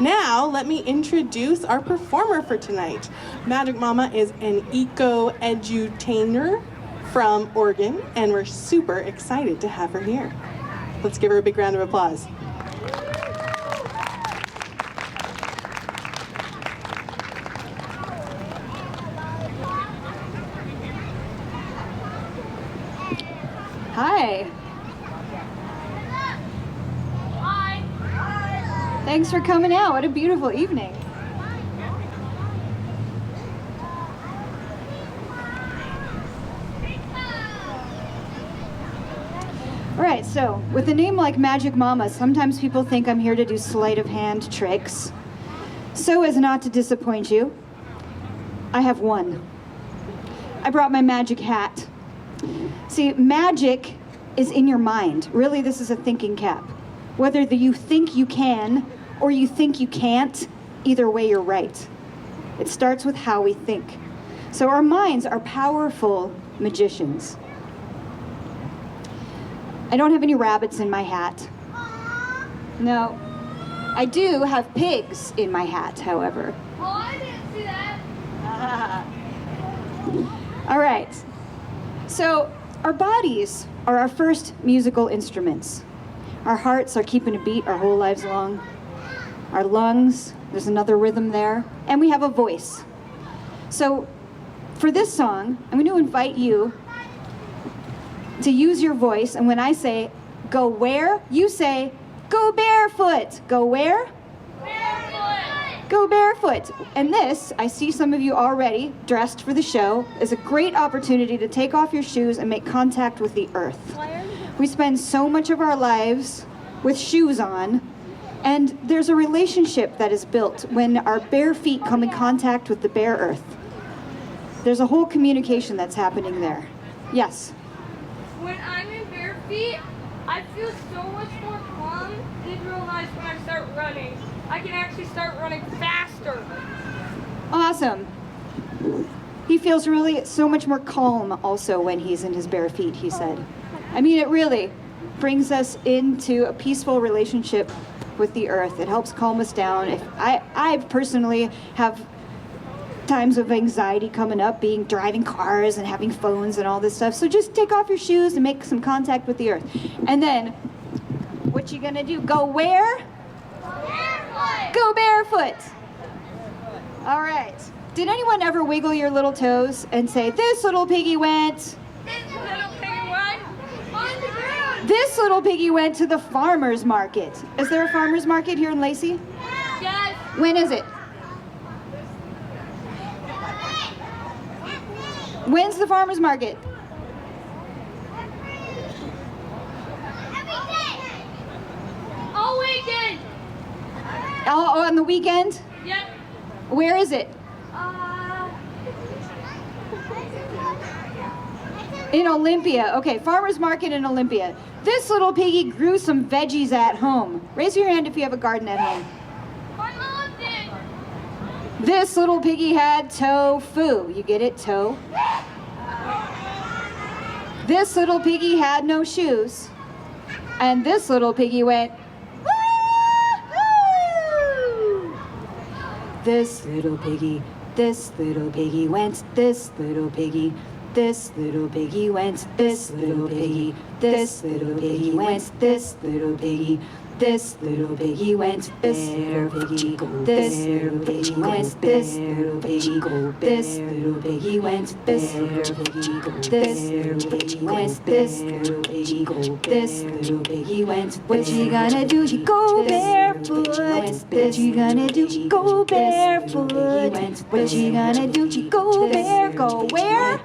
Now, let me introduce our performer for tonight. Magic Mama is an Eco-edu-tainer from Oregon, and we're super excited to have her here. Let's give her a big round of applause. Hi. Thanks for coming out. What a beautiful evening. All right, so with a name like Magic Mama, sometimes people think I'm here to do sleight of hand tricks. So as not to disappoint you, I have one. I brought my magic hat. See, magic is in your mind. Really, this is a thinking cap. Whether you think you can or you think you can't, either way you're right. It starts with how we think. So our minds are powerful magicians. I don't have any rabbits in my hat. No. I do have pigs in my hat, however. Oh, I didn't see that. All right. So our bodies are our first musical instruments. Our hearts are keeping a beat our whole lives long. Our lungs, there's another rhythm there. And we have a voice. So for this song, I'm going to invite you to use your voice. And when I say, go where, you say, go barefoot. Go where? Barefoot. Go barefoot. And this, I see some of you already dressed for the show, is a great opportunity to take off your shoes and make contact with the earth. We spend so much of our lives with shoes on, and there's a relationship that is built when our bare feet come in contact with the bare earth. There's a whole communication that's happening there. Yes? When I'm in bare feet, I feel so much more calm and realize when I start running. I can actually start running faster. Awesome. He feels really so much more calm also when he's in his bare feet, he said. I mean, it really brings us into a peaceful relationship with the earth. It helps calm us down. I personally have times of anxiety coming up, driving cars and having phones and all this stuff. So just take off your shoes and make some contact with the earth. And then, what you gonna do? Go where? Barefoot. Go barefoot. All right. Did anyone ever wiggle your little toes and say, this little piggy went? This little piggy went on the ground. This little piggy went to the farmer's market. Is there a farmer's market here in Lacey? Yes. When is it? When's the farmer's market? All weekend. Oh, on the weekend? Yep. Where is it? In Olympia. Okay, farmer's market in Olympia. This little piggy grew some veggies at home. Raise your hand if you have a garden at home. My mom did. This little piggy had tofu. You get it? Toe. This little piggy had no shoes. And this little piggy went, woo-hoo! This little piggy went, this little piggy went, this little piggy, this little piggy went, this little piggy, this little piggy went, this little piggy, this little piggy went, this little piggy, this little piggy went, this little piggy, this little piggy went, this little piggy, this little piggy went. What you gonna do? You go barefoot. What you gonna do? You go barefoot. What you gonna do? You go bare. Go where?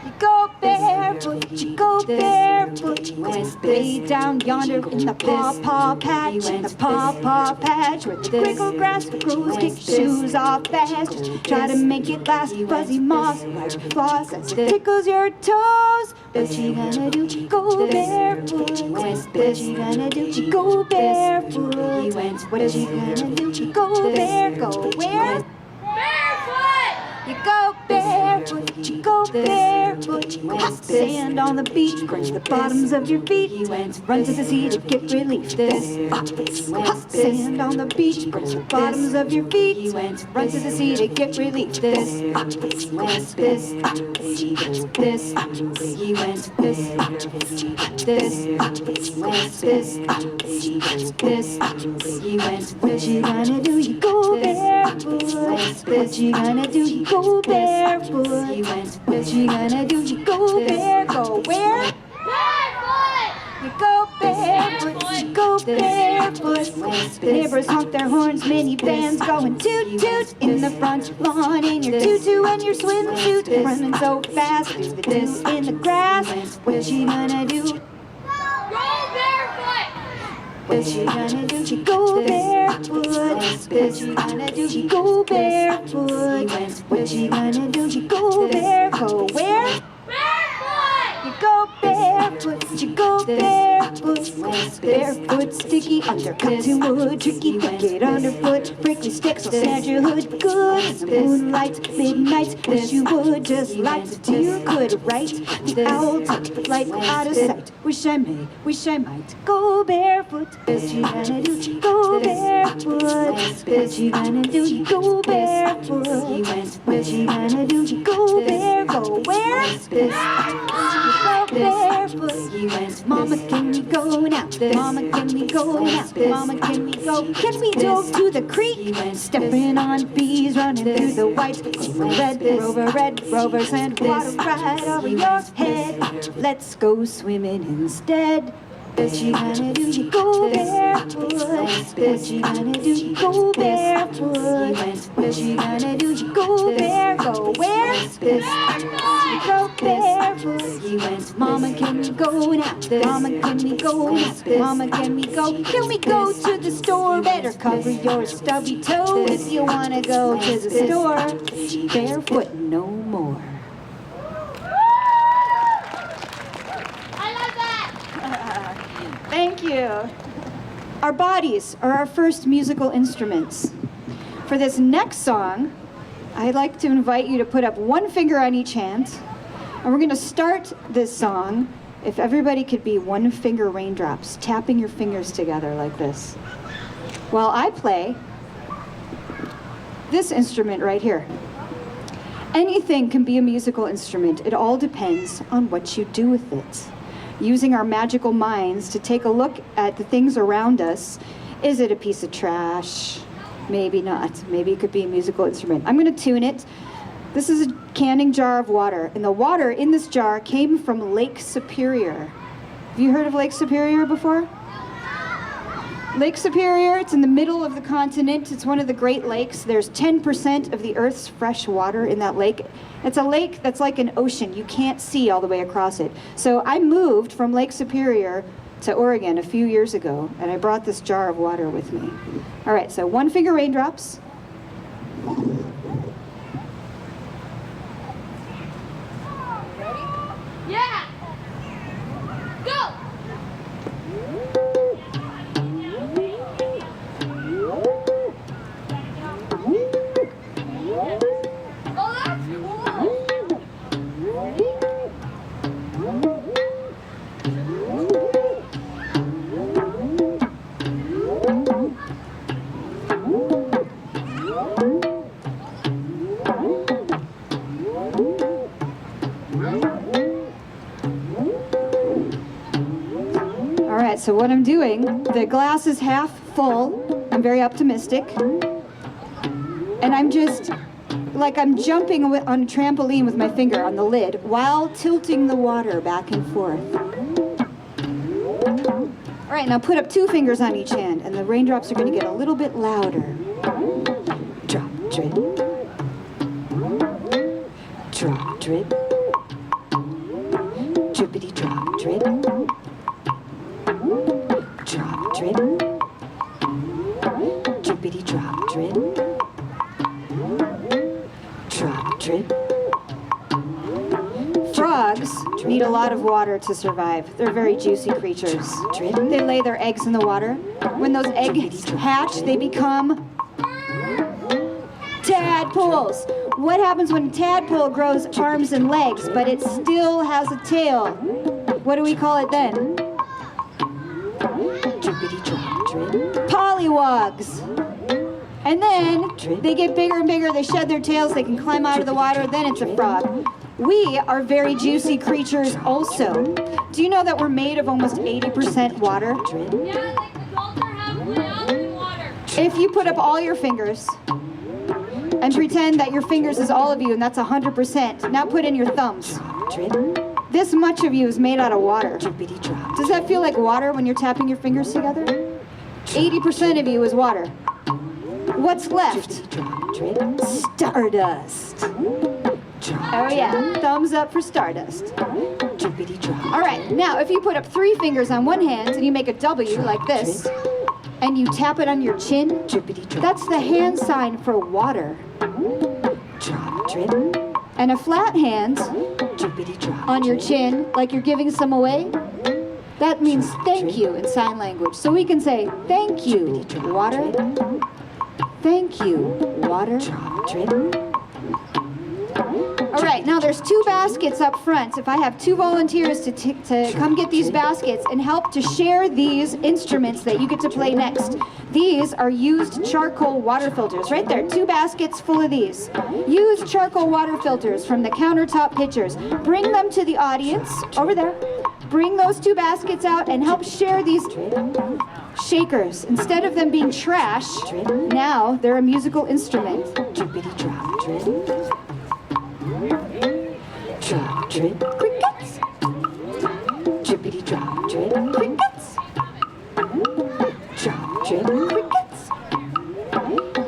You go barefoot, you go barefoot, you lay down yonder in the paw patch, in the paw patch, where the crickle grass grows, kick your shoes off fast, just try to make it last, fuzzy moss, like floss, as it tickles your toes. What you gonna do? Go barefoot. What you gonna do? Go barefoot. What you gonna do? Go bare. Go where? Barefoot. You go barefoot, you go barefoot, barefoot. Sand on the beach, crunch the bottoms of your feet. Run to the sea to get relief. Sand on the beach, crunch the bottoms of your feet. Run to the sea to get relief. This what you gonna do? You go barefoot. What you gonna do? You go barefoot. What you gonna do? You go bare. Go where? Barefoot! You go barefoot. You go barefoot. The neighbors honk their horns. Minivans going toot toot in the front lawn in your tutu and your swimsuit, running so fast through the disc in the grass. What you gonna do? Go barefoot! What you gonna do? You go barefoot. What you gonna do? You go barefoot. What you gonna do? You go barefoot. Where? Barefoot! You go barefoot. You go barefoot. Barefoot, sticky, undercut to wood, tricky, wicked underfoot, prickly sticks will snatch your hood. Good as the moonlight, midnight. Wish you would just like the deer could write. The owl tucked the flight out of sight. Wish I may, wish I might go barefoot. What you gonna do? You go barefoot. What you gonna do? You go barefoot. What you gonna do? You go bare. Go where? You go barefoot. Mama, can we go now? Mama, can we go now? Mama, can we go? Can we dove to the creek? Stepping on bees, running through the white. Red rovers and water right over your head. Let's go swimming instead. What you gonna do? You go barefoot. What you gonna do? You go barefoot. What you gonna do? You go bare. Go where? You go barefoot. Mama, can we go now? Mama, can we go now? Mama, can we go? Can we go to the store? Better cover your stubby toe if you wanna go to the store. Barefoot no more. I love that! Thank you. Our bodies are our first musical instruments. For this next song, I'd like to invite you to put up one finger on each hand. And we're going to start this song, if everybody could be one finger raindrops, tapping your fingers together like this, while I play this instrument right here. Anything can be a musical instrument. It all depends on what you do with it. Using our magical minds to take a look at the things around us. Is it a piece of trash? Maybe not. Maybe it could be a musical instrument. I'm going to tune it. This is a canning jar of water, and the water in this jar came from Lake Superior. Have you heard of Lake Superior before? Lake Superior, it's in the middle of the continent. It's one of the Great Lakes. There's 10% of the Earth's fresh water in that lake. It's a lake that's like an ocean. You can't see all the way across it. So I moved from Lake Superior to Oregon a few years ago, and I brought this jar of water with me. All right, so one finger raindrops. Yeah! Go! Oh, that's All right, so what I'm doing, the glass is half full. I'm very optimistic. And I'm just, like I'm jumping on a trampoline with my finger on the lid while tilting the water back and forth. All right, now put up two fingers on each hand, and the raindrops are going to get a little bit louder. Drop, drip. Drop, drip. Drippity drop, drip. Drop, drip. Drippity drop, drip. Drop, drip. Frogs need a lot of water to survive. They're very juicy creatures. They lay their eggs in the water. When those eggs hatch, they become Tadpoles. What happens when a tadpole grows arms and legs, but it still has a tail? What do we call it then? Pollywogs. And then they get bigger and bigger, they shed their tails, they can climb out of the water, then it's a frog. We are very juicy creatures also. Do you know that we're made of almost 80% water? Yeah, like adults are halfway out in the water. If you put up all your fingers and pretend that your fingers is all of you, and that's 100%, now put in your thumbs. This much of you is made out of water. Does that feel like water when you're tapping your fingers together? 80% of you is water. What's left? Stardust. Oh yeah, thumbs up for stardust. All right, now if you put up 3 fingers on one hand and you make a W like this, and you tap it on your chin, that's the hand sign for water. And a flat hand on your chin, like you're giving some away, that means thank you in sign language. So we can say, thank you, water. Thank you, water. All right, now there's 2 baskets up front. If I have 2 volunteers to come get these baskets and help to share these instruments that you get to play next. These are used charcoal water filters. Right there, 2 baskets full of these. Used charcoal water filters from the countertop pitchers. Bring them to the audience, over there. Bring those 2 baskets out and help share these shakers. Instead of them being trash, now they're a musical instrument. Drop, drip, crickets. Drippity drop, drip, crickets. Drop, drip, crickets.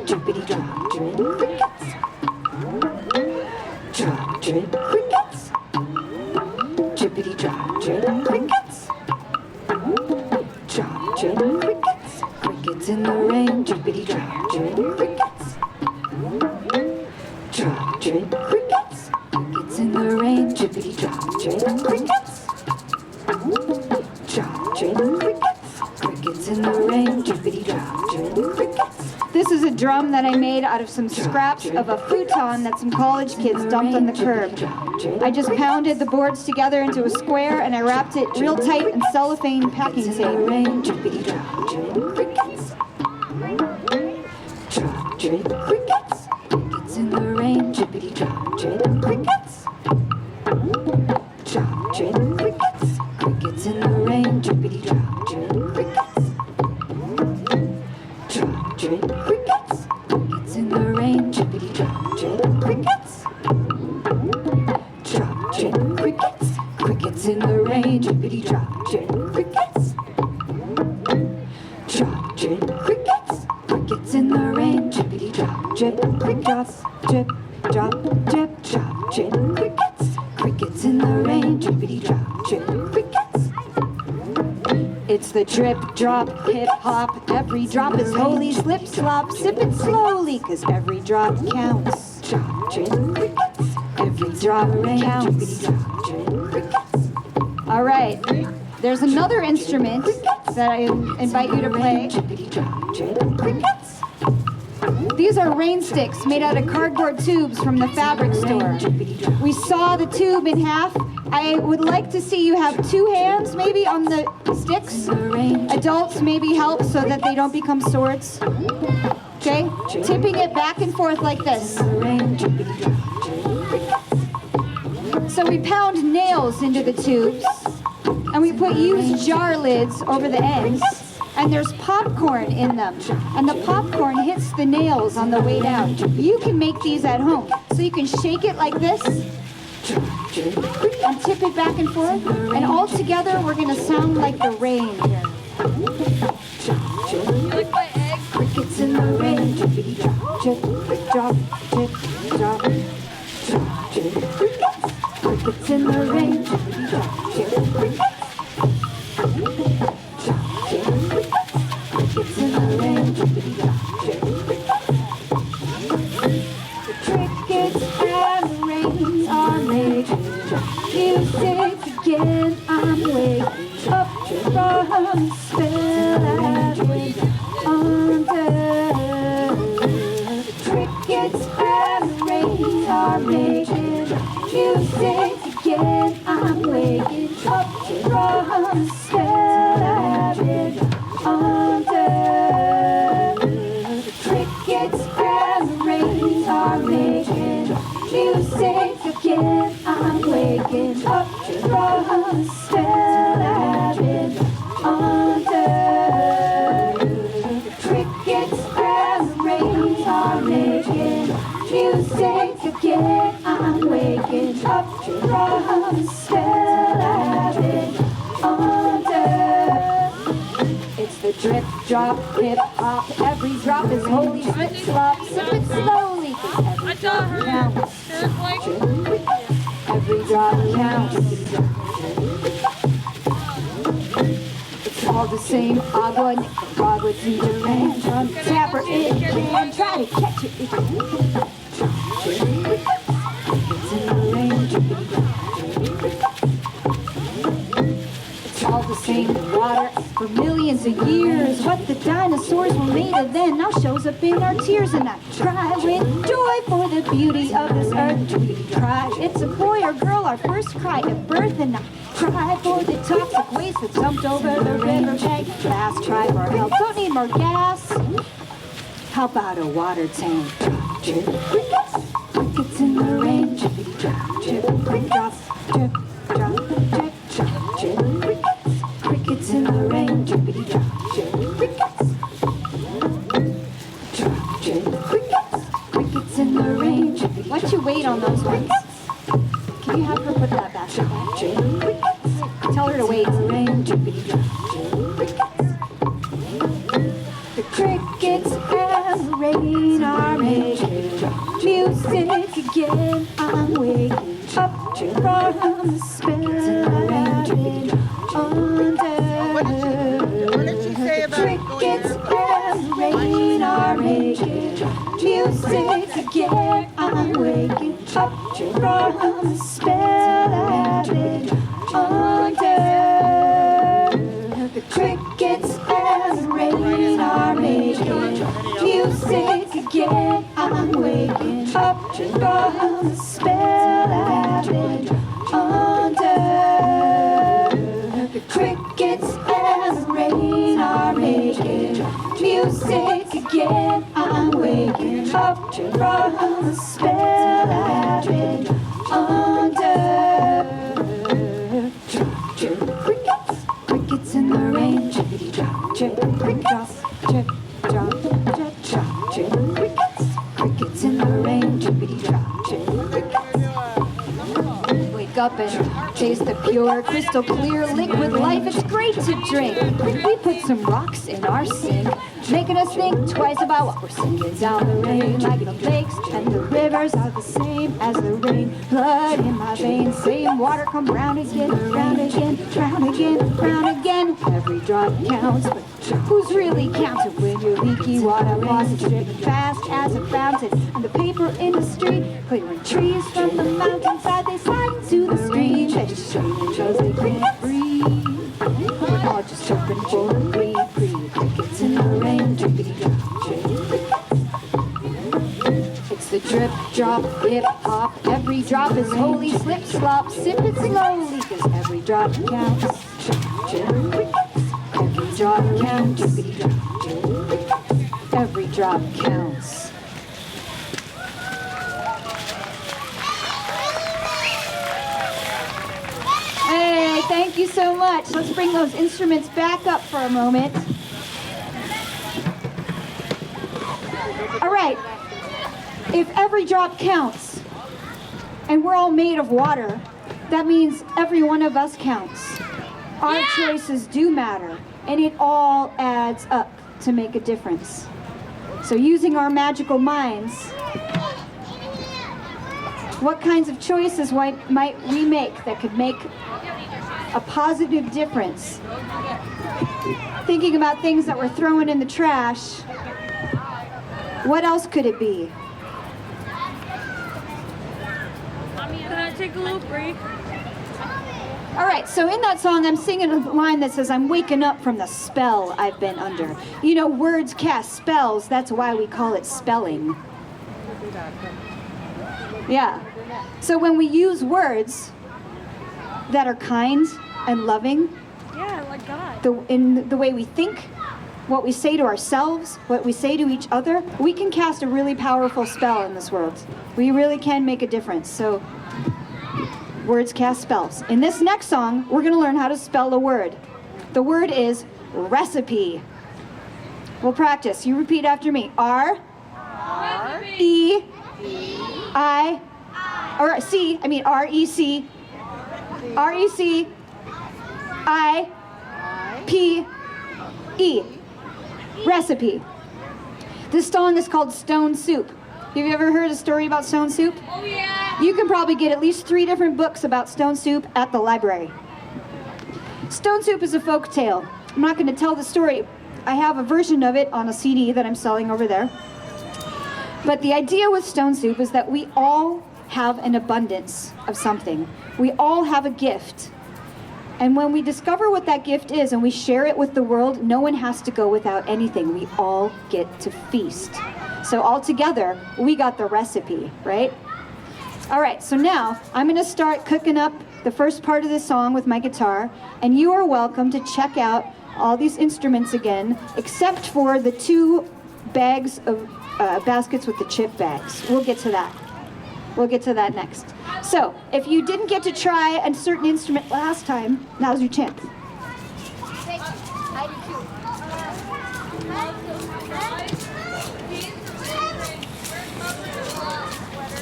Drippity drop, drip, crickets. Drop, drip, crickets. Drippity drop, drip, crickets. Drop, drip, crickets. Crickets in the rain. Drippity drop, drip, crickets. Drop, drip, crickets. Crickets in the rain. Drippity drop, drip, crickets. Drop, drip, crickets. Crickets in the rain. Drippity drop, drip, crickets. This is a drum that I made out of some scraps of a futon that some college kids dumped on the curb. I just pounded the boards together into a square and I wrapped it real tight in cellophane packing tape. Drippity drop, drip, crickets. Drop, drip, crickets. Crickets in the rain. Drippity drop, drip, crickets. Drop, drip, crickets. Crickets in the rain. Drippity drop, drip, crickets. Drop, drip, crickets. Crickets in the rain. Drippity drop, drip, crickets. Drop, drip, crickets. Crickets in the rain. Drippity drop, drip, crickets. Drop, drip, crickets. Crickets in the rain. Drippity drop, drip, crickets. Drip, drop, drip, drop, drip, crickets. Crickets in the rain. Drippity drop, drip, crickets. It's the drip, drop, hip hop. Every drop is holy. Slip, slop, sip it slowly, 'cause every drop counts. Drop, drip, crickets. Every drop counts. Drop, drip, crickets. All right. There's another instrument that I invite you to play. Drippity drop, drip, crickets. These are rain sticks made out of cardboard tubes from the fabric store. We saw the tube in half. I would like to see you have 2 hands maybe on the sticks. Adults maybe help so that they don't become swords. Okay? Tipping it back and forth like this. So we pound nails into the tubes and we put used jar lids over the ends. And there's popcorn in them. And the popcorn hits the nails on the way down. You can make these at home. So you can shake it like this and tip it back and forth. And all together we're gonna sound like the rain here. You like my egg? Crickets in the rain. Drippity drop, drip, drop, drip, drop, drop, drip, crickets. Crickets in the rain. Drippity drop, drip, crickets. Crickets in the rain, drippity drop, drip, crickets. The crickets and the rain are making music again. I'm waking up from the spell I've been under. The crickets waking up from the spell I've been under. The crickets and the rain are making music again. I'm waking up from the spell I've been under. It's the drip, drop, hip hop. Every drop is holy. Slip, slop, sip it slowly. 'Cause every drop counts. Every drop counts. It's all the same. Agua, Nicaragua, ginger, man, drum, tapper, it can. Try to catch it if you can. It's in the rain. It's all the same water for millions of years. What the dinosaurs were made of then now shows up in our tears. And I cry with joy for the beauty of this earth. We cry, it's a boy or girl, our first cry at birth. And I cry for the toxic waste that dumped over the riverbank. Last try for help, don't need more gas. How about a water tank? Drip, crickets, crickets in the rain. Drip, drop, drip, quick drops, drip, drop, drip, drop, drip, crickets, crickets in the rain. Drippity drop, drip, crickets, drop, drip, crickets, crickets in the rain. Drippity, why don't you wait on those ones? Can you have her put that back? Drop, drip, crickets, tell her to wait. Rain, drippity drop, drip, crickets. The crickets and the rain are making music again. I'm waking up from the spell I've been under. What did she say The about crickets and the rain are making music again. I'm waking up from the spell I've been under. The crickets and the rain are making music again. I'm waking up from the spell I've been under. The crickets and the rain are making music again. I'm waking up from the spell I've been under. Drop, drip, crickets, crickets in the rain. Drippity drop, drip, crick drop, drip, drop, drip, drop, drip, crickets, crickets in the rain. Drippity drop, drip, crickets. Wake up and taste the pure, crystal clear liquid life. It's great to drink. We put some rocks in our sink, making us think twice about what we're sinking down the rain. Like the lakes and the rivers are the same as the rain. Blood in my veins, same water come round again, round again, round again, round again. Every drop counts, but who's really counting when your leaky water faucet's dripping fast as a fountain? And the paper industry clearing trees from the mountainside, they slide into the stream. They just screaming because they can't breathe. We're all just hoping for a breathe. Crickets in the rain, drippity drop, drip, crickets. It's the drip, drop, hip hop. Every drop is holy. Slip, slop, sip it slowly, 'cause every drop counts. Drop, drip, crickets. Every drop counts. Drippity drop, drip, crickets. Every drop counts. Hey, thank you so much. Let's bring those instruments back up for a moment. All right. If every drop counts, and we're all made of water, that means every one of us counts. Our choices do matter, and it all adds up to make a difference. So using our magical minds, what kinds of choices might we make that could make a positive difference? Thinking about things that we're throwing in the trash, what else could it be? Can I take a little break? All right, so in that song, I'm singing a line that says, I'm waking up from the spell I've been under. You know, words cast spells, that's why we call it spelling. Yeah. So when we use words that are kind and loving, Yeah, like God. in the way we think, what we say to ourselves, what we say to each other, we can cast a really powerful spell in this world. We really can make a difference. So Words cast spells. In this next song, we're going to learn how to spell a word. The word is recipe. We'll practice. You repeat after me. R-E-I, or C, I mean R-E-C, R-E-C-I-P-E. Recipe. This song is called Stone Soup. Have you ever heard a story about stone soup? Oh yeah. You can probably get at least 3 different books about stone soup at the library. Stone soup is a folk tale. I'm not going to tell the story. I have a version of it on a CD that I'm selling over there. But the idea with stone soup is that we all have an abundance of something. We all have a gift. And when we discover what that gift is and we share it with the world, no one has to go without anything. We all get to feast. So all together, we got the recipe, right? All right, so now I'm going to start cooking up the first part of this song with my guitar, and you are welcome to check out all these instruments again, except for the 2 bags of baskets with the chip bags. We'll get to that. We'll get to that next. So, if you didn't get to try a certain instrument last time, now's your chance.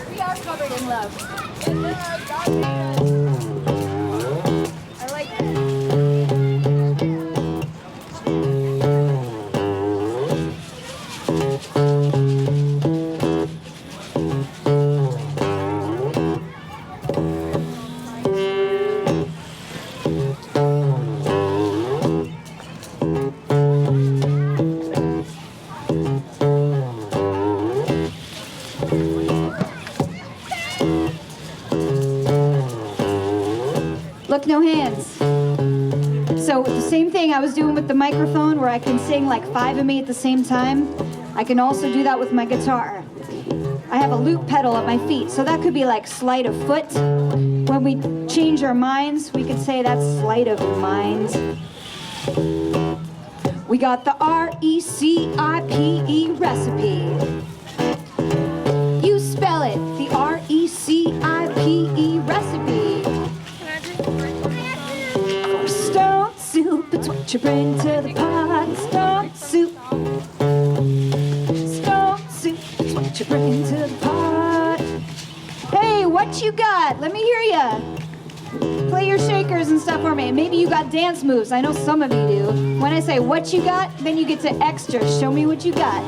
We are covered in love. I like that. Look, no hands. So the same thing I was doing with the microphone where I can sing like 5 of me at the same time, I can also do that with my guitar. I have a loop pedal at my feet, so that could be like sleight of foot. When we change our minds, we could say that's sleight of mind. We got the R-E-C-I-P-E recipe. You spell it, the R-E-C-I-P-E recipe. For stone soup, it's what you bring to the pot. Stone soup. Stone soup, it's what you bring to the pot. Hey, what you got? Let me hear ya. Play your shakers and stuff for me. Maybe you got dance moves. I know some of you do. When I say what you got, then you get to extra. Show me what you got.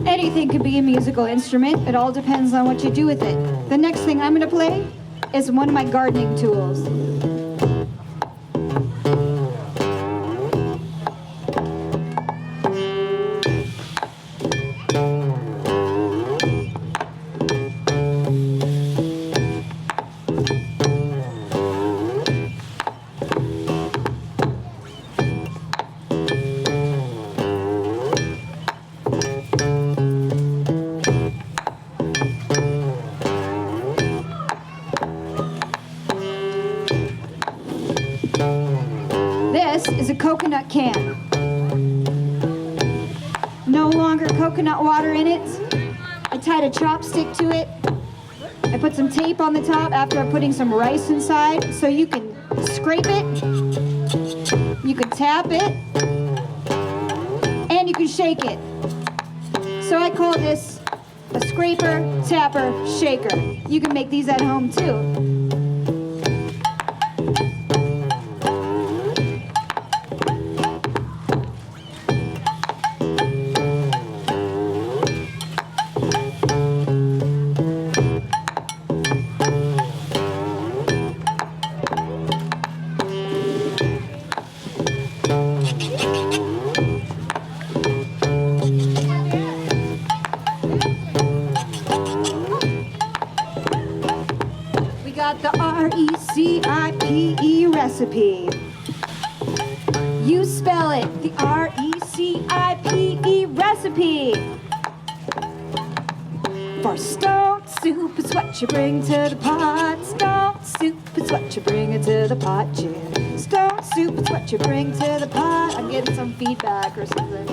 Anything could be a musical instrument. It all depends on what you do with it. The next thing I'm going to play is one of my gardening tools. This is a coconut can. No longer coconut water in it. I tied a chopstick to it. I put some tape on the top after putting some rice inside so you can scrape it, you can tap it, and you can shake it. So I call this a scraper, tapper, shaker. You can make these at home too. recipe. You spell it, the R-E-C-I-P-E recipe. For stone soup is what you bring to the pot. Stone soup is what you bring into the pot, yeah. Stone soup is what you bring to the pot. I'm getting some feedback or something.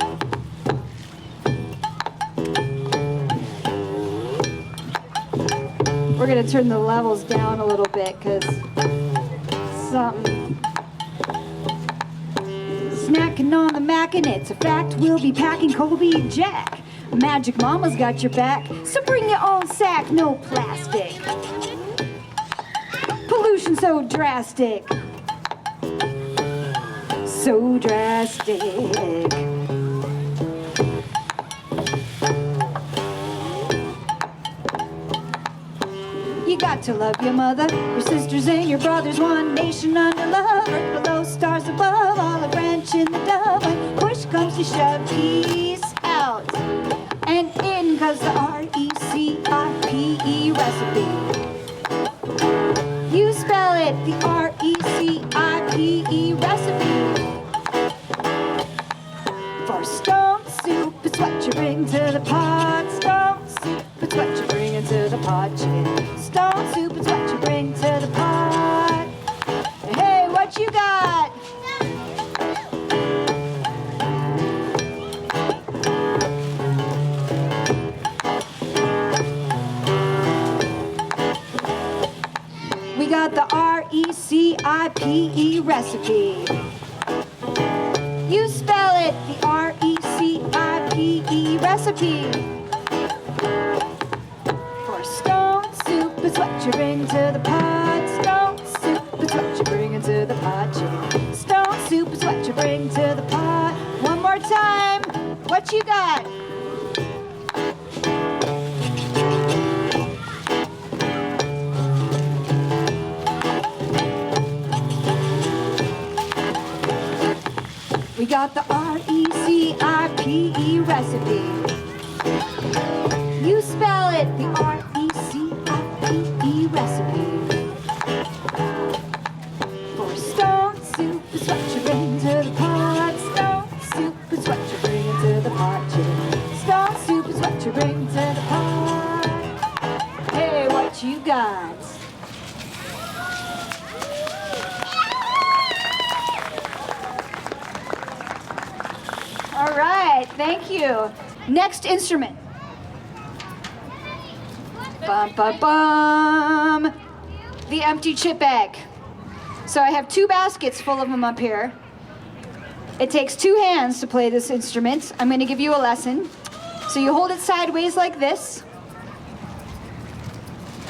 We're gonna turn the levels down a little bit because something. Snacking on the mac and it's a fact. We'll be packing Colby Jack. Magic Mama's got your back, so bring your own sack, no plastic. Pollution so drastic. So drastic. You got to love your mother, your sisters and your brothers. One nation under love, earth below, stars above. All a branch in the dove. When push comes to shove, peace out and in, cause the R-E-C-I-P-E recipe. You spell it, the R-E-C-I-P-E recipe. For stone soup, it's what you bring to the pot. Stone soup, it's what you bring into the pot, yeah. Stone soup is what you bring to the pot. Hey, what you got? We got the R-E-C-I-P-E recipe. You spell it, the R-E-C-I-P-E recipe. For stone soup is what you bring to the pot. Stone soup is what you bring into the pot, yeah. Stone soup is what you bring to the pot. One more time. What you got? We got the R-E-C-I-P-E recipe. You spell it, the R-E-C-I-P-E recipe. For stone soup is what you bring to the pot. Stone soup is what you bring into the pot, yeah. Stone soup is what you bring to the pot. Hey, what you got? All right, thank you. Next instrument. Bum, bum, bum. The empty chip bag. So I have 2 baskets full of them up here. It takes 2 hands to play this instrument. I'm going to give you a lesson. So you hold it sideways like this.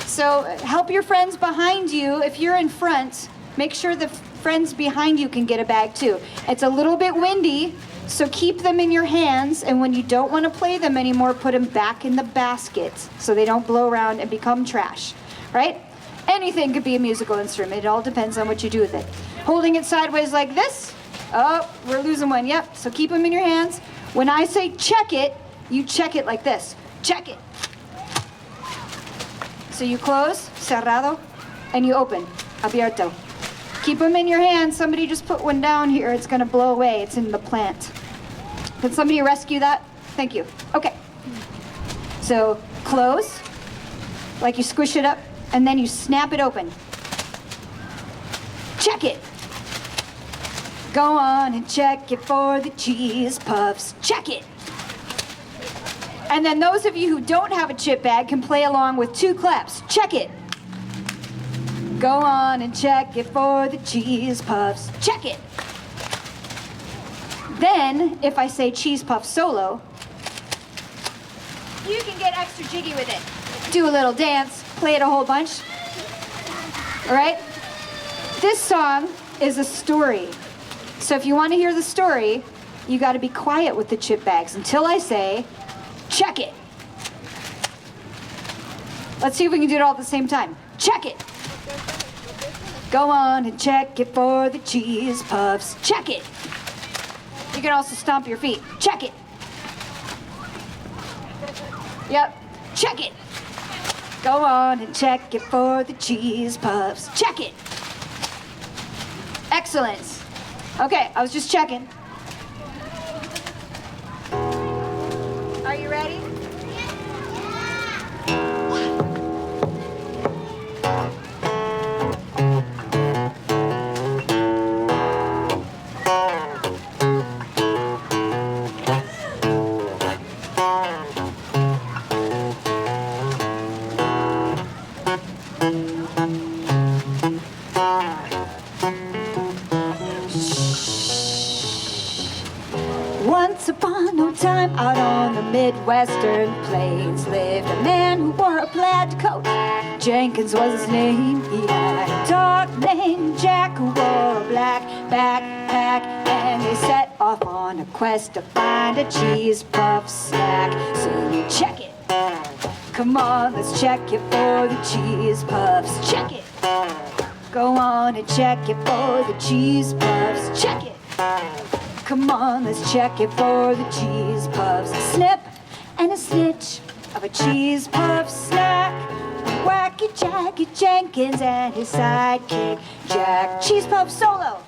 So help your friends behind you. If you're in front, make sure the friends behind you can get a bag too. It's a little bit windy, so keep them in your hands, and when you don't want to play them anymore, put them back in the basket so they don't blow around and become trash, right? Anything could be a musical instrument. It all depends on what you do with it. Holding it sideways like this. Oh, we're losing one. Yep. So keep them in your hands. When I say check it, you check it like this. Check it. So you close, cerrado, and you open, abierto. Keep them in your hands. Somebody just put one down here. It's going to blow away. It's in the plant. Can somebody rescue that? Thank you. Okay. So close, like you squish it up, and then you snap it open. Check it. Go on and check it for the cheese puffs. Check it. And then those of you who don't have a chip bag can play along with 2 claps. Check it. Go on and check it for the cheese puffs. Check it. Then, if I say cheese puff solo, you can get extra jiggy with it. Do a little dance, play it a whole bunch. All right? This song is a story. So if you want to hear the story, you got to be quiet with the chip bags until I say, check it. Let's see if we can do it all at the same time. Check it. Go on and check it for the cheese puffs. Check it. You can also stomp your feet. Check it. Yep. Check it. Go on and check it for the cheese puffs. Check it. Excellent. Okay, I was just checking. Are you ready? Once upon a time, out on the Midwestern plains, lived a man who wore a plaid coat. Jenkins was his name. He had a dog named Jack who wore a black backpack, and they set off on a quest to find a cheese puff snack. So you check it. Come on, let's check it for the cheese puffs. Check it. Go on and check it for the cheese puffs. Check it. Come on, let's check it for the cheese puffs. A snip and a snitch of a cheese puff snack. Wacky Jackie Jenkins and his sidekick Jack. Cheese puff solo.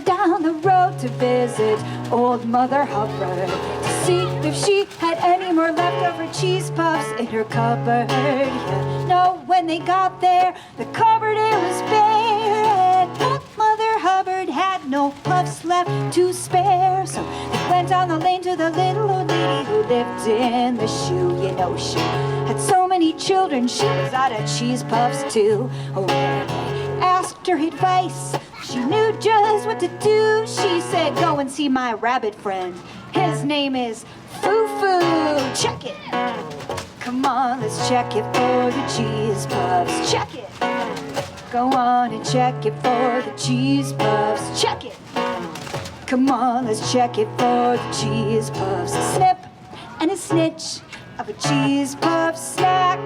Down the road to visit old Mother Hubbard to see if she had any more leftover cheese puffs in her cupboard. Yeah. No, when they got there, the cupboard it was bare, and old Mother Hubbard had no puffs left to spare. So they went down the lane to the little old lady who lived in the shoe. You know, she had so many children, she was out of cheese puffs too. Oh, when they asked her advice, she knew just what to do. She said, go and see my rabbit friend. His name is Foo-Foo. Check it. Come on, let's check it for the cheese puffs. Check it. Go on and check it for the cheese puffs. Check it. Come on, let's check it for the cheese puffs. A snip and a snitch of a cheese puff snack.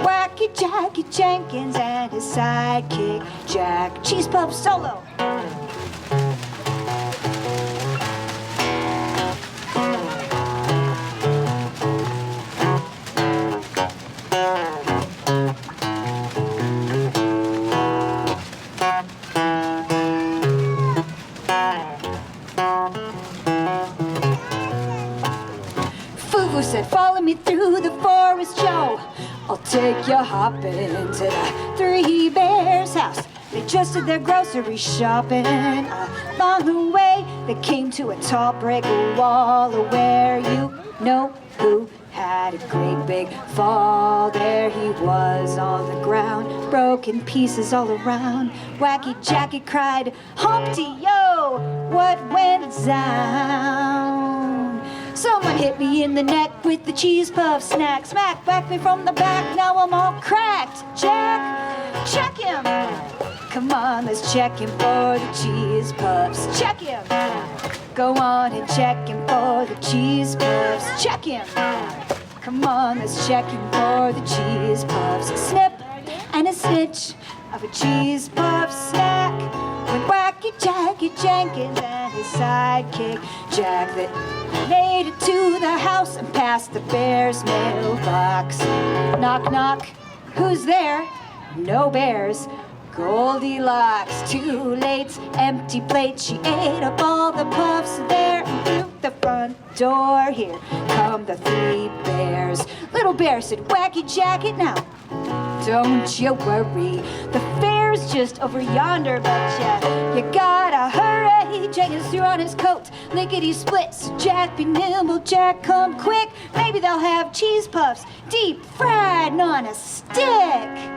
Wacky Jackie Jenkins and his sidekick Jack. Cheese puff solo. Foo-Foo said, follow me through the forest, Joe. I'll take you hopping to the Three Bears' house. They just did their grocery shopping. Along the way, they came to a tall brick wall where you know who had a great big fall. There he was on the ground, broken pieces all around. Wacky Jackie cried, Humpty, yo, what went down? Someone hit me in the neck with the cheese puff snack. Smack, whacked me from the back, now I'm all cracked. Jack, check him. Come on, let's check him for the cheese puffs. Check him. Go on and check him for the cheese puffs. Check him. Come on, let's check him for the cheese puffs. A snip and a snitch of a cheese puff snack. When Wacky Jackie Jenkins and his sidekick Jack that made it to the house and past the bear's mailbox. Knock, knock. Who's there? No bears. Goldilocks, too late, empty plate. She ate up all the puffs there and through the front door. Here come the three bears. Little bear said, Wacky Jacket, now don't you worry. The fair's just over yonder, but you gotta hurry. Jenkins threw on his coat, lickety splits. Jack, be nimble, Jack, come quick. Maybe they'll have cheese puffs, deep fried on a stick.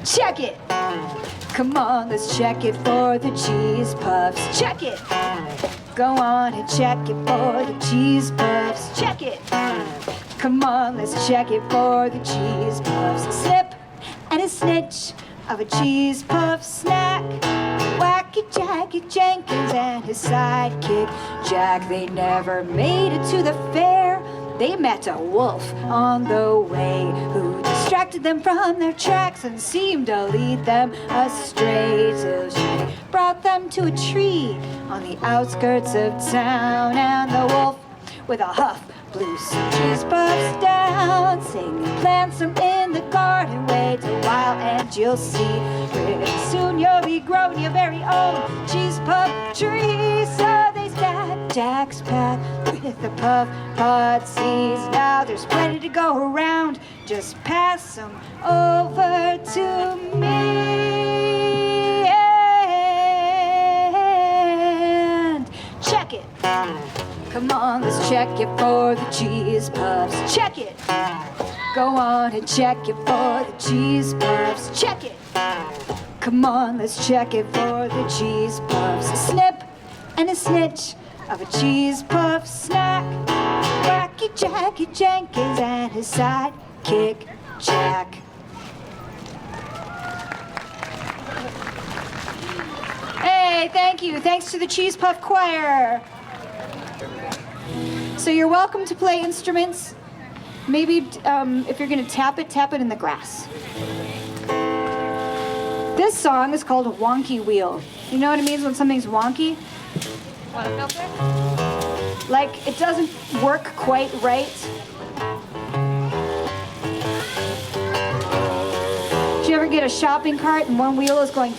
Check it. Come on, let's check it for the cheese puffs. Check it. Go on and check it for the cheese puffs. Check it. Come on, let's check it for the cheese puffs. A snip and a snitch of a cheese puff snack. Whack Wacky Jackie Jenkins and his sidekick Jack. They never made it to the fair. They met a wolf on the way who distracted them from their tracks and seemed to lead them astray till she brought them to a tree on the outskirts of town. And the wolf, with a huff, blew some cheese puffs down, singing, plant some in the garden, wait a while and you'll see. Pretty soon you'll be growing your very own cheese puff tree. So they stacked Jack's path with the puff pod seeds. Now there's plenty to go around, just pass them over to me and check it. Come on, let's check it for the cheese puffs. Check it. Go on and check it for the cheese puffs. Check it. Come on, let's check it for the cheese puffs. A snip and a snitch of a cheese puff snack. Wacky Jackie Jenkins and his sidekick Jack. Hey, thank you. Thanks to the Cheese Puff Choir. So you're welcome to play instruments. Maybe if you're gonna tap it in the grass. This song is called Wonky Wheel. You know what it means when something's wonky? Want to filter? Like it doesn't work quite right. Do you ever get a shopping cart and one wheel is going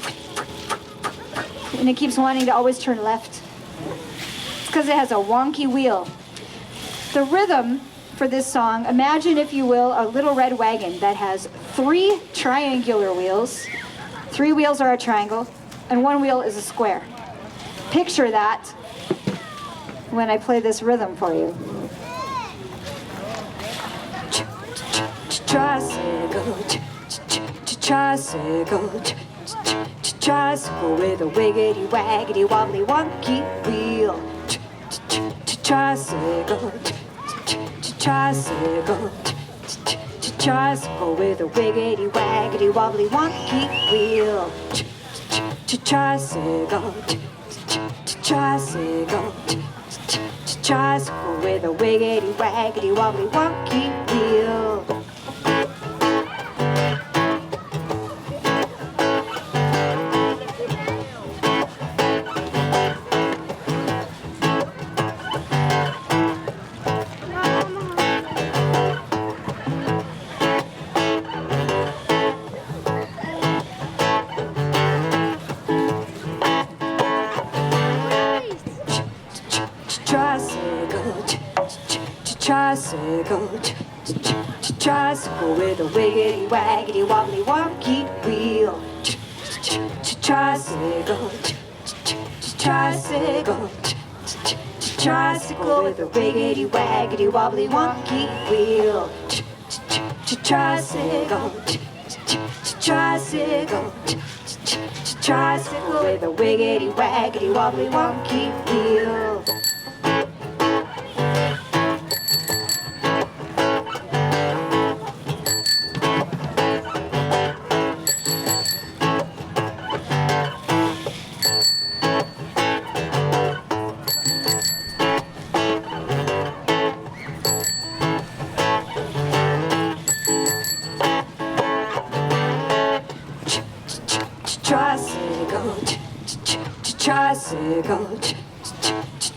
and it keeps wanting to always turn left? It's because it has a wonky wheel. The rhythm for this song, imagine, if you will, a little red wagon that has 3 triangular wheels. 3 wheels are a triangle, and 1 wheel is a square. Picture that when I play this rhythm for you. Tricycle, tricycle, tricycle with a wiggity waggity wobbly wonky wheel. Tricycle, tricycle, tricycle with a wiggity waggity wobbly wonky wheel. Tricycle, tricycle, tricycle with a wiggity waggity wobbly wonky wheel. Tricycle, tricycle with a wiggity waggity wobbly wonky wheel. Tricycle, tricycle, tricycle with a wiggity waggity wobbly wonky wheel. Tricycle, tricycle, tricycle with a wiggity waggity wobbly wonky wheel. Tricycle,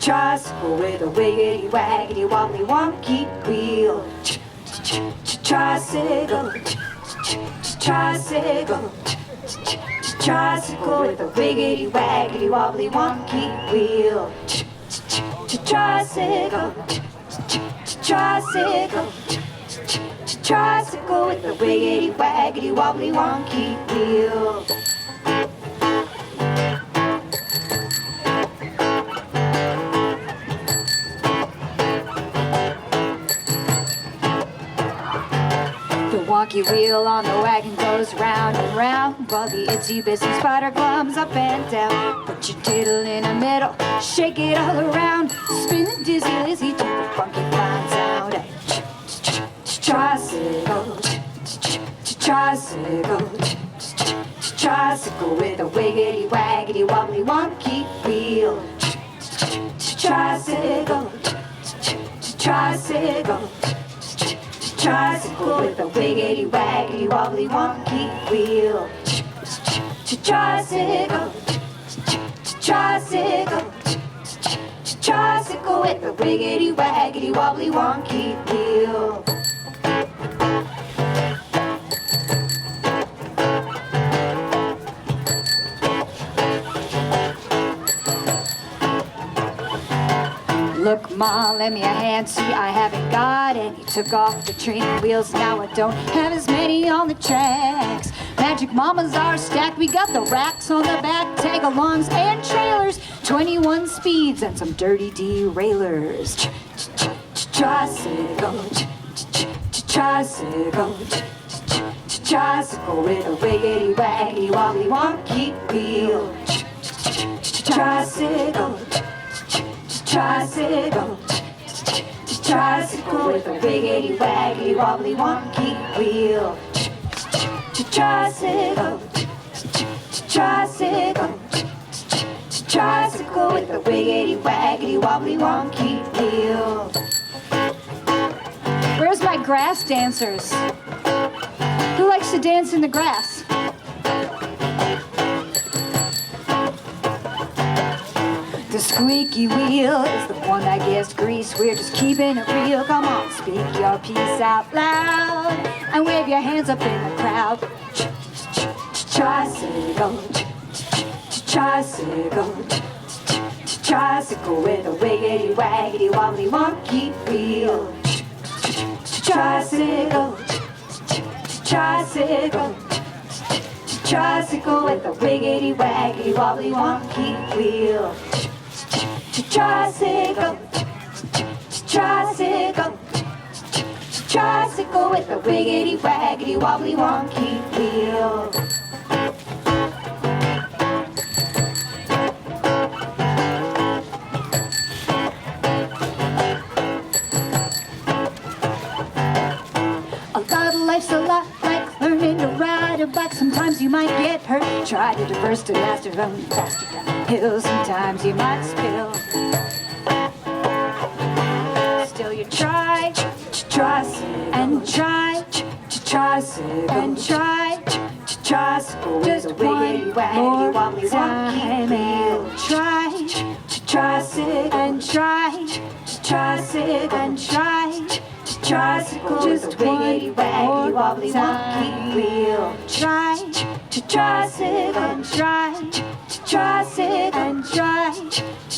tricycle with a wiggity waggity wobbly wonky wheel. Tricycle, tricycle, tricycle with a wiggity waggity wobbly wonky wheel. Tricycle, tricycle, tricycle with a wiggity waggity wobbly wonky wheel. Wonky wheel on the wagon goes round and round, while the itsy bitsy spider climbs up and down. Put your diddle in the middle, shake it all around, spin a dizzy lizzy to the funky fine sound. Tricycle, tricycle, Tricycle with a wiggity waggity wobbly wonky wheel. Tricycle, tricycle, tricycle with a wiggity waggity wobbly wonky wheel. Tricycle, tricycle, tricycle with a wiggity waggity wobbly wonky wheel. Look, Ma, lend me a hand, see I haven't got any. Took off the train wheels, now I don't have as many on the tracks. Magic Mamas are stacked, we got the racks on the back, tag-alongs and trailers, 21 speeds and some dirty derailers. Tricycle, tricycle, tricycle with a wiggity waggity wobbly wonky wheel. Tricycle, tricycle, tricycle with a wiggity waggity wobbly wonky wheel. Tricycle, tricycle, tricycle with a wiggity waggity wobbly wonky wheel. Where's my grass dancers? Who likes to dance in the grass? The squeaky wheel is the one that gets greased. We're just keeping it real. Come on, speak your piece out loud and wave your hands up in the crowd. Tricycle, tricycle, tricycle with a wiggity waggity wobbly wonky wheel. Tricycle, tricycle, tricycle with a wiggity waggity wobbly wonky wheel. Tricycle, tricycle, tricycle with a wiggity waggity wobbly wonky wheel. Life's a lot like learning to ride a bike. Sometimes you might get hurt. Try to reverse to master, run faster down hills. Sometimes you might spill. Still you try, and try, and try, just one more time. Try, and try, and try. Tricycle, just a wiggity waggity wobbly wonky wheel. Try, tricycle, and try, tricycle, and try,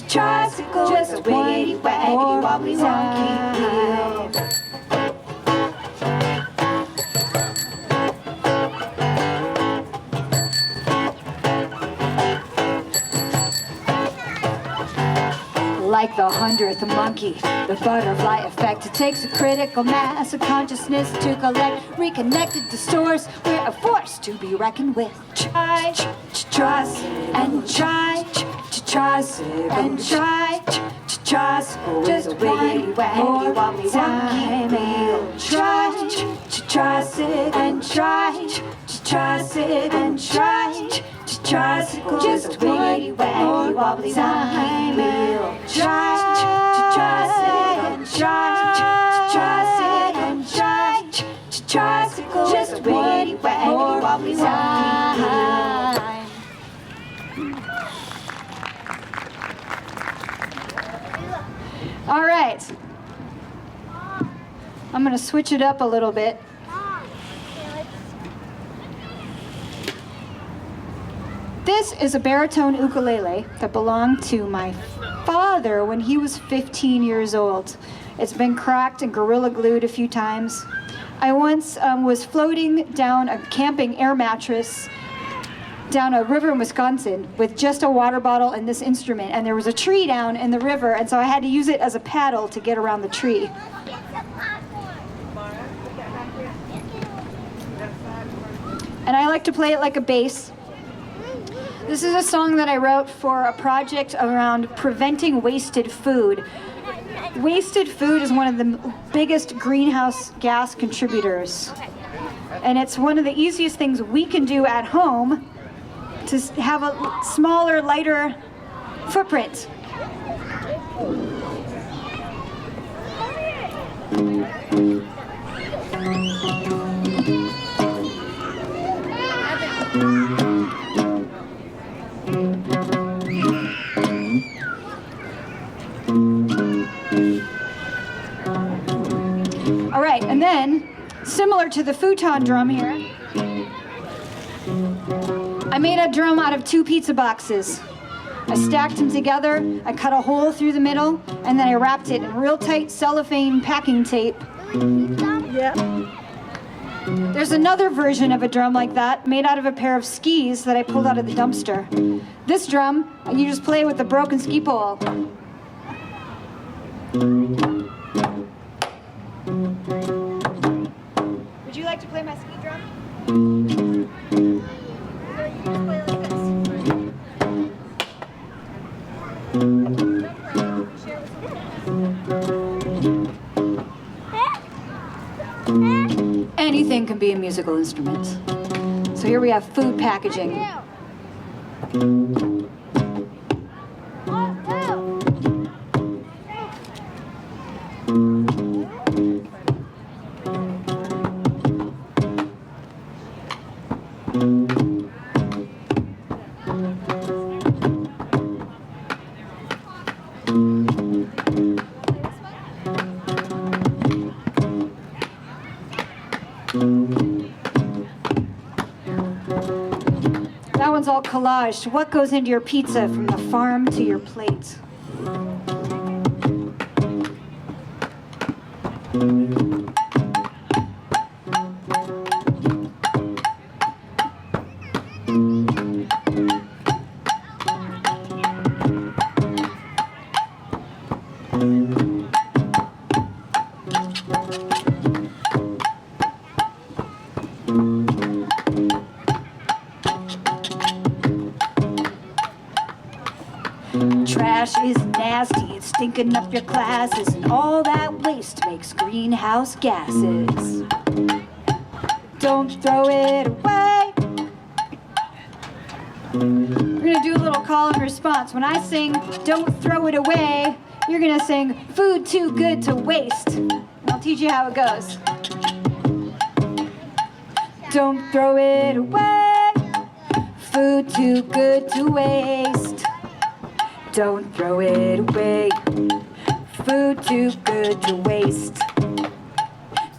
tricycle, just a wiggity waggity wobbly wonky wheel. Like the 100th monkey, the butterfly effect. It takes a critical mass of consciousness to collect reconnected to source. We're a force to be reckoned with. Try, and try, and try, just one more time. Try, and try, and try. Tricycle, just a wiggity waggity wobbly wonky wheel. Try, and try, and try, tricycle, just a wiggity waggity wobbly wonky wheel. All right, I'm gonna switch it up a little bit. This is a baritone ukulele that belonged to my father when he was 15 years old. It's been cracked and gorilla glued a few times. I once was floating down a camping air mattress down a river in Wisconsin with just a water bottle and this instrument, and there was a tree down in the river, and so I had to use it as a paddle to get around the tree. And I like to play it like a bass. This is a song that I wrote for a project around preventing wasted food. Wasted food is one of the biggest greenhouse gas contributors. And it's one of the easiest things we can do at home to have a smaller, lighter footprint. All right, and then, similar to the futon drum here, I made a drum out of 2 pizza boxes. I stacked them together, I cut a hole through the middle, and then I wrapped it in real tight cellophane packing tape. Yeah. There's another version of a drum like that, made out of a pair of skis that I pulled out of the dumpster. This drum, you just play with a broken ski pole. Would you like to play my ski drum? Anything can be a musical instrument. So here we have food packaging. That one's all collaged. What goes into your pizza from the farm to your plate? Trash is nasty, it's stinking up your classes, and all that waste makes greenhouse gases. Don't throw it away. We're gonna do a little call and response. When I sing, don't throw it away, you're gonna sing, food too good to waste. And I'll teach you how it goes. Don't throw it away, food too good to waste. Don't throw it away, food too good to waste.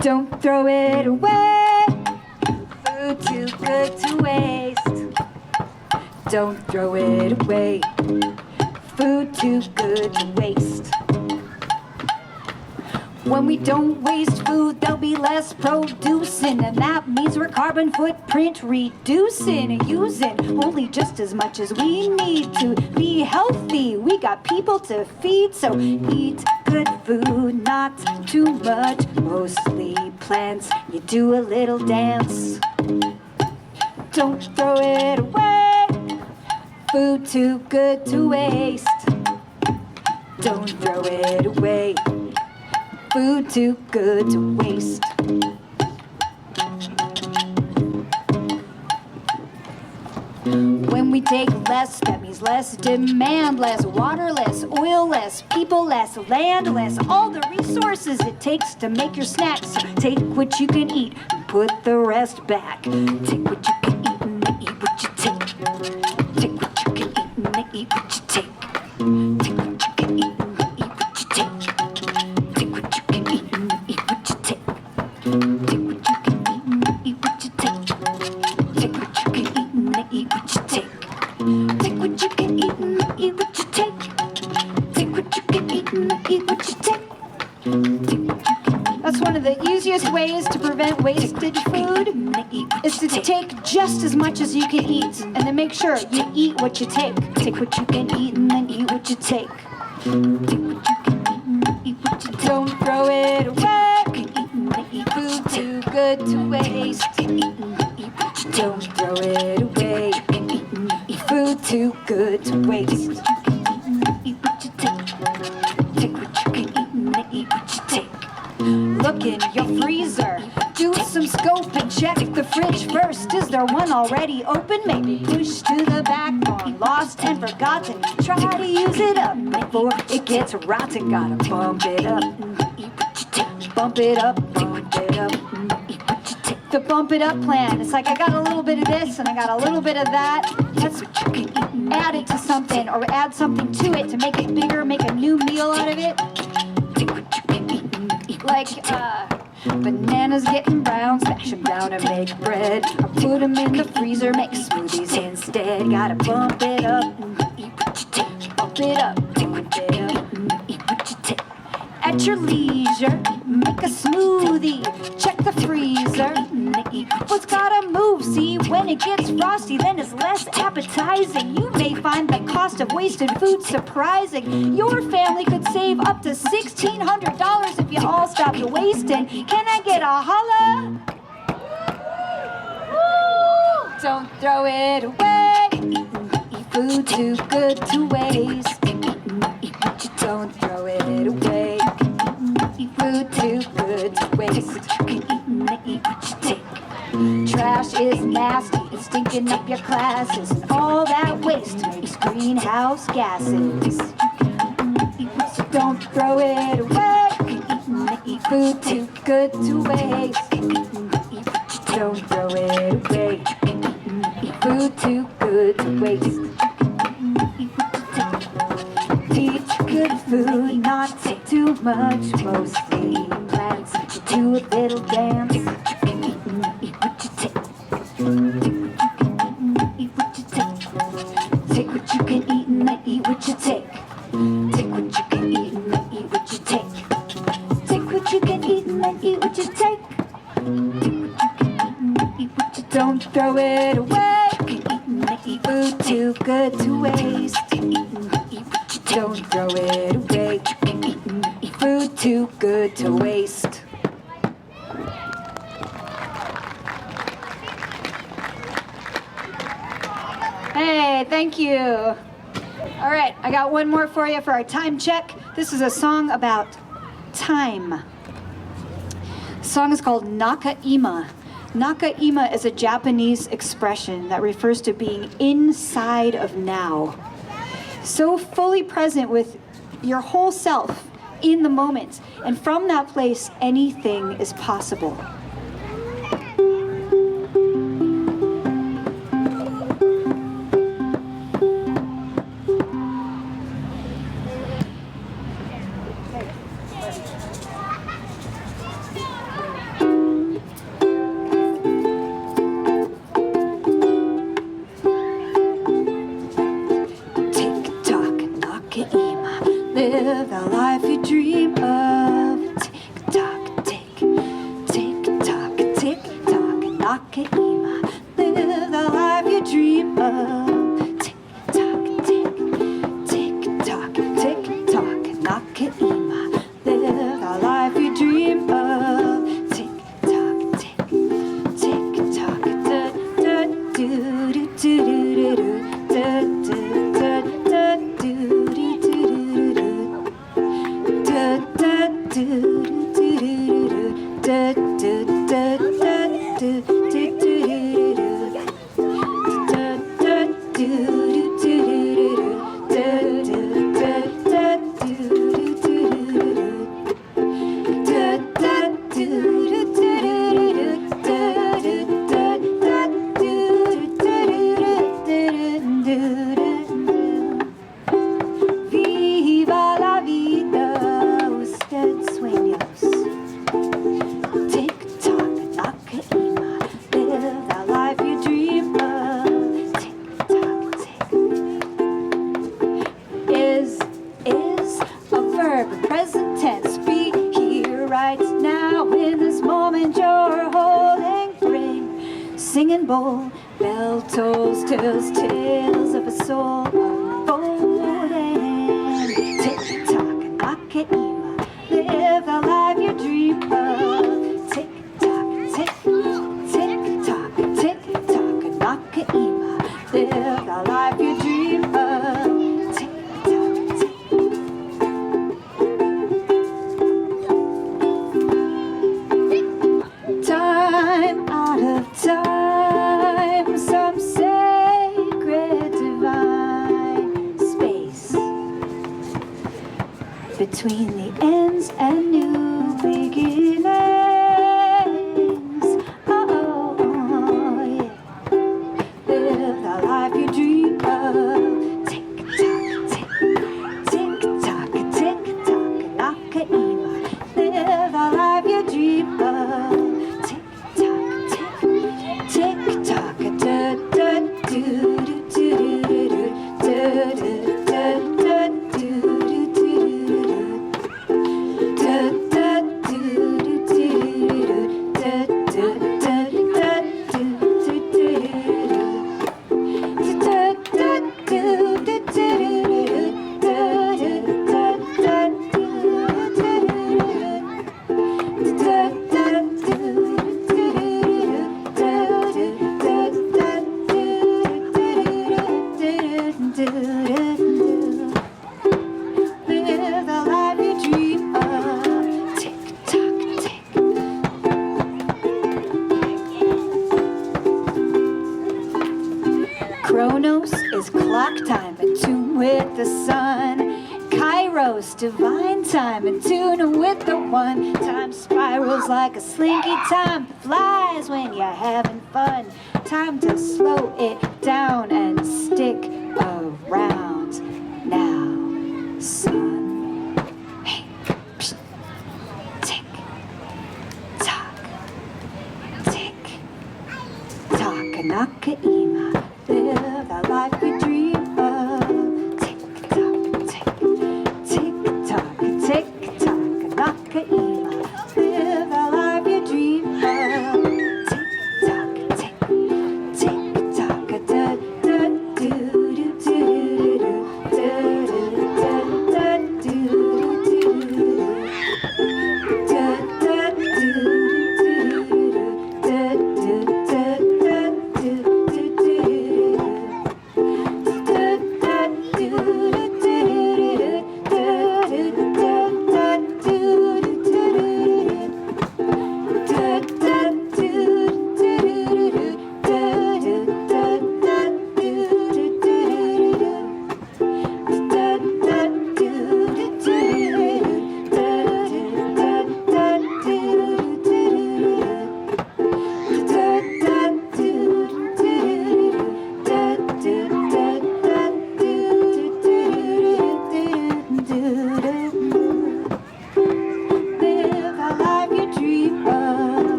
Don't throw it away, food too good to waste. Don't throw it away, food too good to waste. When we don't waste food, there'll be less producing, and that means we're carbon footprint reducing and using only just as much as we need to be healthy. We got people to feed, so eat good food, not too much, mostly plants. You do a little dance. Don't throw it away, food too good to waste. Don't throw it away, food too good to waste. When we take less, that means less demand, less water, less oil, less people, less land, less all the resources it takes to make your snacks. So take what you can eat and put the rest back. Take what you can eat and then eat what you take. Take what you can eat and then eat what you take. Take what you can eat and then eat what you take. Take what you can eat and then eat what you take. Take what you can eat and then eat what you take. Take what you can eat and then eat what you take. Take what you can eat and then eat what you take. Take what you can eat and then eat what you take. That's one of the easiest ways to prevent wasted food, is to take just as much as you can eat, and then make sure you eat what you take. Take what you can eat and then eat what you take. Take what you can eat and then eat what you take. Don't throw it away, food too good to waste. Don't throw it away, food too good to waste. Take what you can eat and then eat what you take. Look in your freezer, Do some scope and check the fridge first. Is there one already open? Maybe push to the back, long lost and forgotten. Try to use it up before it gets rotten. Gotta bump it up, bump it up, bump it up. The bump it up plan. It's like I got a little bit of this and I got a little bit of that. Let's add it to something or add something to it to make it bigger, make a new meal out of it. Like bananas getting brown, smash them down and make bread. Or put them in the freezer, make smoothies instead. Gotta bump it up, bump it up, bump it up. At your leisure, make a smoothie, check the freezer. What's gotta move, see, when it gets frosty, then it's less appetizing. You may find the cost of wasted food surprising. Your family could save up to $1,600 if you all stopped wasting. Can I get a holla? Don't throw it away. Food too good to waste. Don't throw it away. Food too good to waste. Trash is nasty, it's stinking up your classes. And all that waste makes greenhouse gases. So don't throw it away. Food too good to waste. Don't throw it away. Food too good to waste. Eat good food, not too much, mostly plants. Do a little dance. Eat what you take. Eat what you take. Take what you can eat and then eat what you take. Take what you can eat and then eat what you take. Take what you can eat and then eat what you take. Eat what you don't throw it away. Eat food too good to waste. Don't throw it away. Food too good to waste. Hey, thank you. All right, I got one more for you for our time check. This is a song about time. The song is called Naka-ima. Naka-ima is a Japanese expression that refers to being inside of now. So fully present with your whole self in the moment. And from that place, anything is possible. Live the life you dream of. Tick tock, tick, tick tock, tick tock, Naka-ima. Live the life you dream of. Tick tock, tick, tick tock, tick tock, Naka-ima. Live the life you dream of. Tick tock, tick, tick tock, da da do do do do do da da da da do do do. Viva la vida, usted sueños. Tick-tock, Naka-ima, live the life you dream of. Tick-tock, tick. Is a verb, present tense. Be here right now in this moment you're holding. Ring, sing and bowl, bell tolls, tells tales of a soul unfolding. Tick-tock, Naka-ima, live the life you dream of. Tick-tock, tick, tick-tock, tick-tock, Naka-ima, live the life you dream of. Tick-tock, tick. Time between the ends and new beginnings. Oh, yeah. Live the life you dream of. Tick-tock, tick-tock, Nakaima. Live the life you dream of. Tick-tock, tick-tock, live the life you dream of. Tick-tock, tick. Chronos is clock time in tune with the sun. Kairos, divine time in tune with the one. Time spirals like a slinky, time flies when you're having fun. Time to slow it down and stick around now, son. Hey, psh, tick, tock, Nakaima. Live the life we dream of. Tick tock, tick tock, Nakaima. Live the life you dream of. Tick tock, da da do do do do do da do do da da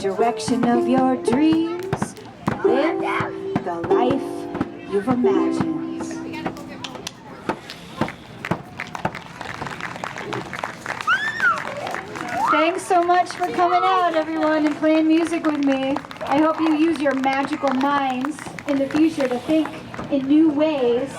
direction of your dreams. Live the life you've imagined. Thanks so much for coming out, everyone, and playing music with me. I hope you use your magical minds in the future to think in new ways